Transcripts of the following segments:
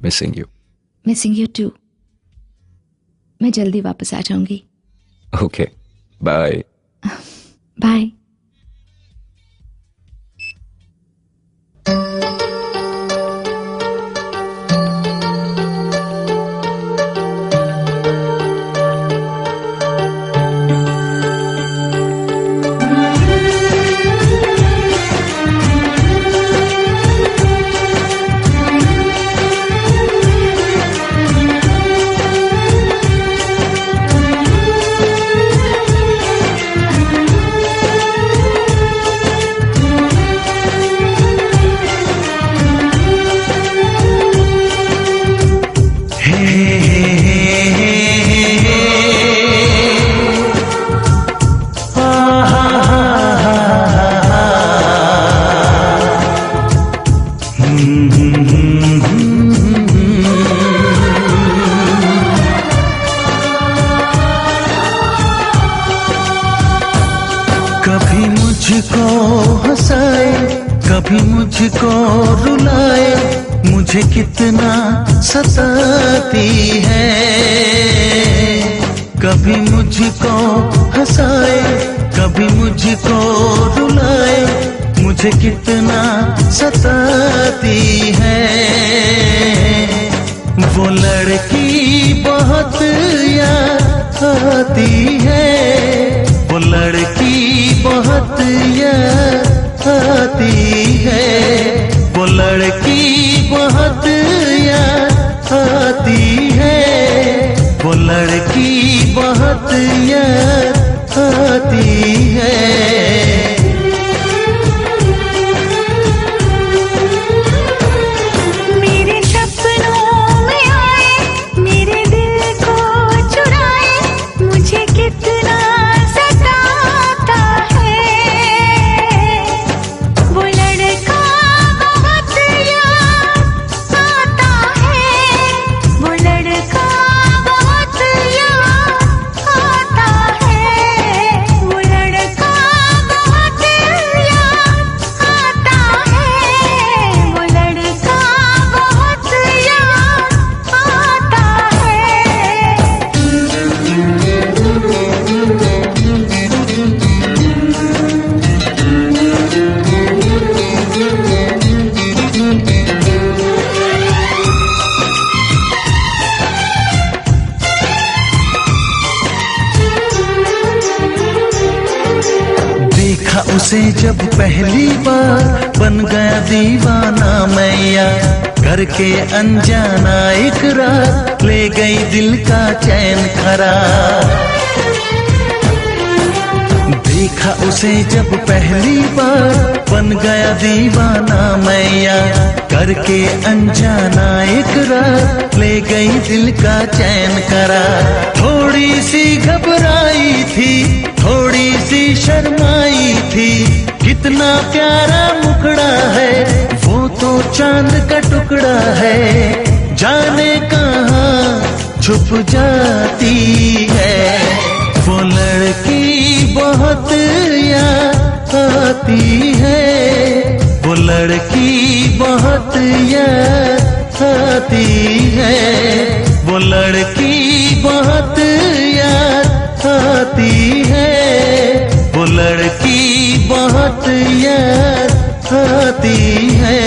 Missing you. Missing you too. मैं जल्दी वापस आ जाऊंगी। Okay, bye. बाय। कभी मुझको हंसाए, कभी मुझको रुलाए, मुझे कितना सताती है। कभी मुझको हंसाए, कभी मुझको रुलाए, मुझे कितना सताती है। वो लड़की बहुत याद आती है, वो लड़की बहुत याद आती है, वो लड़की बहुत याद आती है, वो लड़की बहुत याद आती है। मेरे सपनों में आए, मेरे दिल को चुराए, मुझे कितना सताता है। वो लड़का बहुत याद आता है, वो लड़का बहुत याद आता है, वो लड़का बहुत याद आता है, वो लड़का बहुत याद आता देखा उसे जब पहली बार, बन गया दीवाना मैया, करके अनजाना इकरार, ले गई दिल का चैन करार। देखा उसे जब पहली बार, बन गया दीवाना मैया, करके अनजाना इकरार, ले गई दिल का चैन करार। थोड़ी सी घबराई थी, थोड़ी सी शर्माई थी, कितना प्यारा मुखड़ा है, वो तो चांद का टुकड़ा है, जाने कहाँ छुप जाती है। वो लड़की बहुत याद आती है, वो लड़की बहुत याद आती है, वो लड़की बहुत याद आती है, वो लड़की बहुत याद आती है।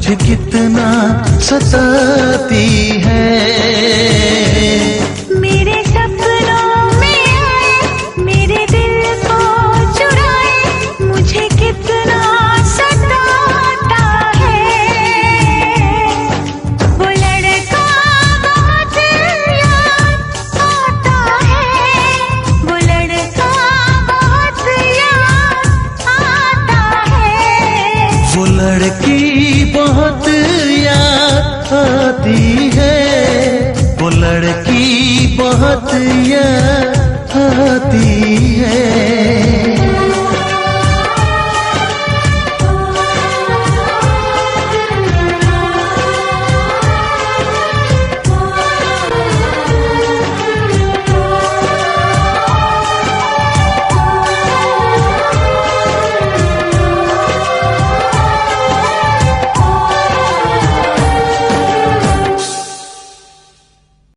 मुझे कितना सताती है। मेरे सपनों में आए, मेरे दिल को चुराए, मुझे कितना सताता है। वो लड़का बहुत याद आता है, वो लड़का बहुत याद आता है। वो लड़की बहुत याद आती है, वो लड़की बहुत याद आती